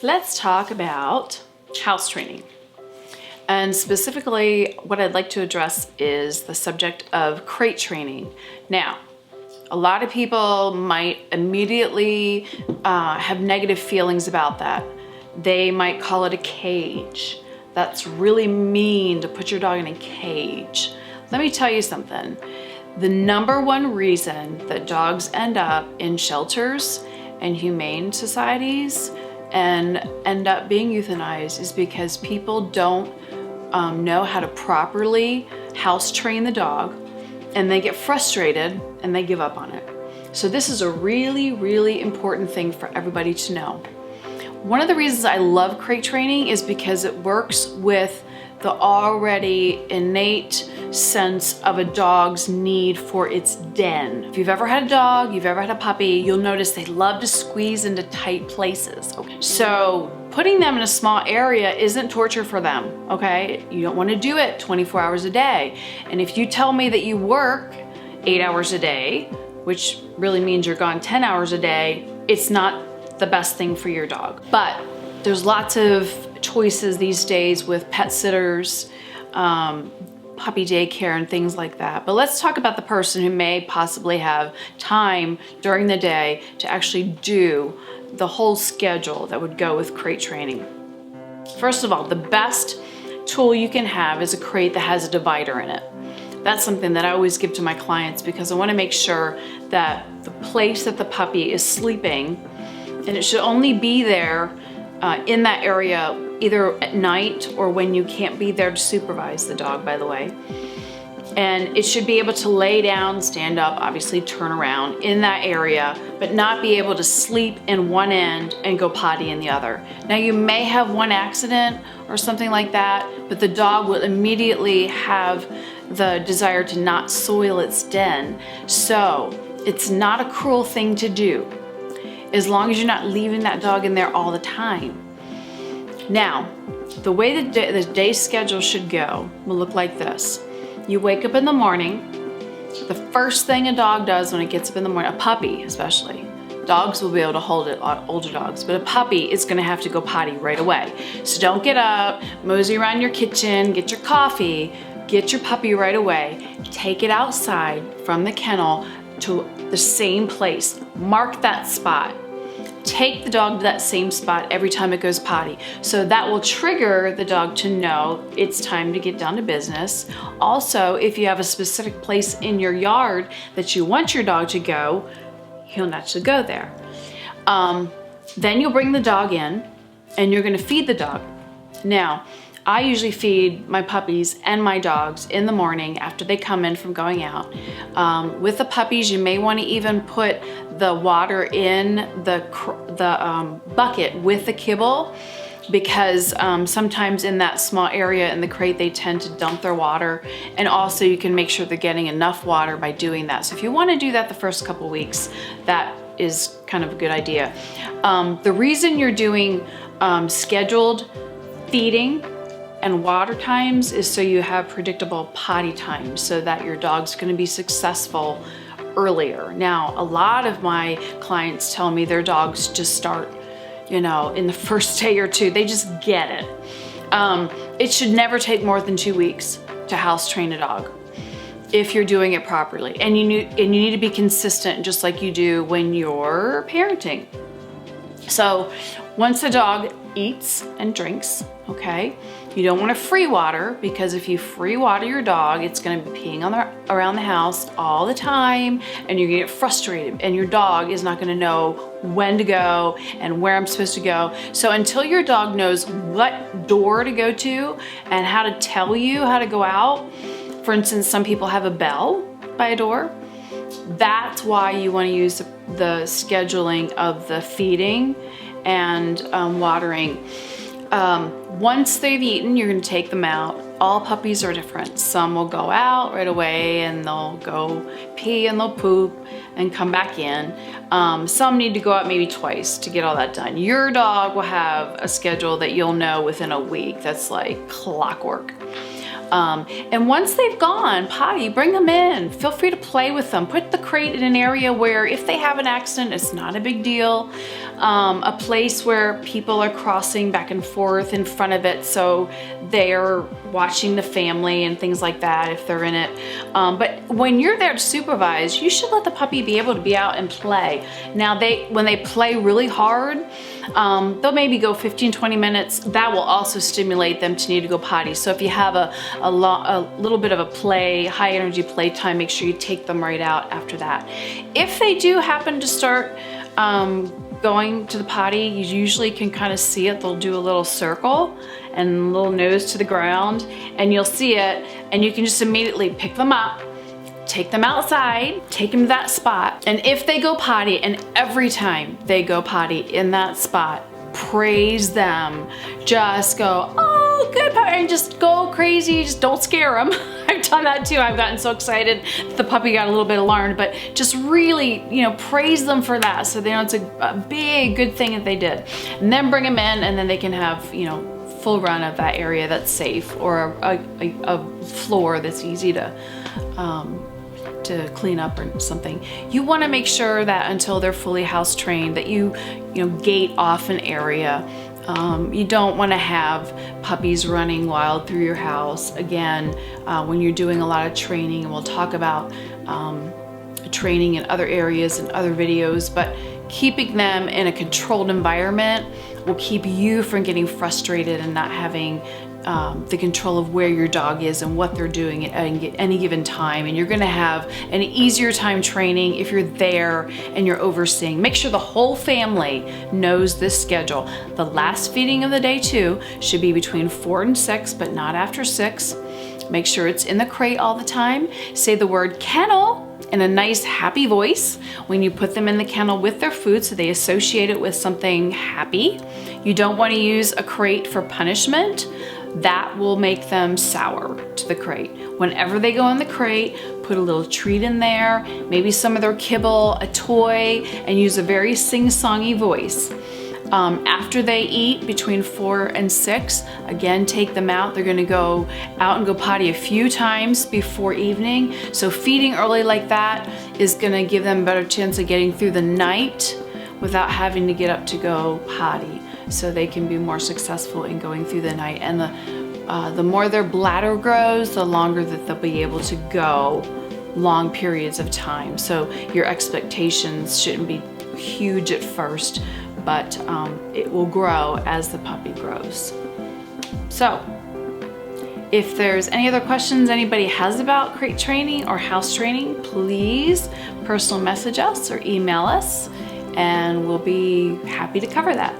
Let's talk about house training. And specifically, what I'd like to address is the subject of crate training. Now, a lot of people might immediately have negative feelings about that. They might call it a cage. That's really mean to put your dog in a cage. Let me tell you something. The number one reason that dogs end up in shelters and humane societies and end up being euthanized is because people don't know how to properly house train the dog, and they get frustrated and they give up on it. So this is a really, really important thing for everybody to know. One of the reasons I love crate training is because it works with the already innate sense of a dog's need for its den. If you've ever had a dog, you've ever had a puppy, you'll notice they love to squeeze into tight places. Okay. So putting them in a small area isn't torture for them, okay? You don't want to do it 24 hours a day. And if you tell me that you work 8 hours a day, which really means you're gone 10 hours a day, it's not the best thing for your dog. But there's lots of choices these days with pet sitters, puppy daycare and things like that. But let's talk about the person who may possibly have time during the day to actually do the whole schedule that would go with crate training. First of all, the best tool you can have is a crate that has a divider in it. That's something that I always give to my clients because I want to make sure that the place that the puppy is sleeping, and it should only be there in that area either at night or when you can't be there to supervise the dog, by the way. And it should be able to lay down, stand up, obviously turn around in that area, but not be able to sleep in one end and go potty in the other. Now you may have one accident or something like that, but the dog will immediately have the desire to not soil its den. So it's not a cruel thing to do, as long as you're not leaving that dog in there all the time. Now, the way the day schedule should go will look like this. You wake up in the morning. The first thing a dog does when it gets up in the morning, a puppy especially, dogs will be able to hold it, older dogs, but a puppy is gonna have to go potty right away. So don't get up, mosey around your kitchen, get your coffee, get your puppy right away, take it outside from the kennel to the same place, mark that spot. Take the dog to that same spot every time it goes potty. So that will trigger the dog to know it's time to get down to business. Also, if you have a specific place in your yard that you want your dog to go, he'll naturally go there. Then you'll bring the dog in and you're gonna feed the dog. Now, I usually feed my puppies and my dogs in the morning after they come in from going out. With the puppies, you may want to even put the water in the bucket with the kibble, because sometimes in that small area in the crate they tend to dump their water, and also you can make sure they're getting enough water by doing that. So if you want to do that the first couple weeks, that is kind of a good idea. The reason you're doing scheduled feeding and water times is so you have predictable potty times so that your dog's going to be successful earlier. Now, a lot of my clients tell me their dogs just start, in the first day or two, they just get it. It should never take more than 2 weeks to house train a dog if you're doing it properly. And you need to be consistent, just like you do when you're parenting. So once the dog eats and drinks, okay, you don't want to free water, because if you free water your dog, it's going to be peeing around the house all the time, and you're going to get frustrated, and your dog is not going to know when to go and where I'm supposed to go. So until your dog knows what door to go to and how to tell you how to go out, for instance, some people have a bell by a door. That's why you want to use the scheduling of the feeding and watering. Once they've eaten, you're going to take them out. All puppies are different. Some will go out right away and they'll go pee and they'll poop and come back in. Some need to go out maybe twice to get all that done. Your dog will have a schedule that you'll know within a week. That's like clockwork. And once they've gone potty, bring them in. Feel free to play with them. Put the crate in an area where if they have an accident, it's not a big deal. A place where people are crossing back and forth in front of it, so they're watching the family and things like that if they're in it. But when you're there to supervise, you should let the puppy be able to be out and play. Now when they play really hard, they'll maybe go 15-20 minutes. That will also stimulate them to need to go potty. So if you have a little bit of a high energy play time, make sure you take them right out after that. If they do happen to start going to the potty, you usually can kind of see it. They'll do a little circle and a little nose to the ground, and you'll see it, and you can just immediately pick them up, take them outside, take them to that spot. And if they go potty, and every time they go potty in that spot, praise them. Just go, oh, good puppy, and just go crazy. Just don't scare them. I've done that too. I've gotten so excited that the puppy got a little bit alarmed, but just really, praise them for that. So they know it's a big, good thing that they did. And then bring them in, and then they can have, full run of that area that's safe, or a floor that's easy to clean up or something. You want to make sure that until they're fully house trained that you gate off an area. You don't want to have puppies running wild through your house. Again, when you're doing a lot of training, and we'll talk about training in other areas and other videos, but keeping them in a controlled environment will keep you from getting frustrated and not having the control of where your dog is and what they're doing at any given time. And you're gonna have an easier time training if you're there and you're overseeing. Make sure the whole family knows this schedule. The last feeding of the day too should be between 4 and 6, but not after 6. Make sure it's in the crate all the time. Say the word kennel in a nice happy voice when you put them in the kennel with their food, so they associate it with something happy. You don't want to use a crate for punishment. That will make them sour to the crate. Whenever they go in the crate, put a little treat in there, maybe some of their kibble, a toy, and use a very sing-songy voice. After they eat between 4 and 6, again, take them out. They're gonna go out and go potty a few times before evening. So feeding early like that is gonna give them a better chance of getting through the night without having to get up to go potty, so they can be more successful in going through the night. And the more their bladder grows, the longer that they'll be able to go long periods of time. So your expectations shouldn't be huge at first, but it will grow as the puppy grows. So if there's any other questions anybody has about crate training or house training, please personal message us or email us, and we'll be happy to cover that.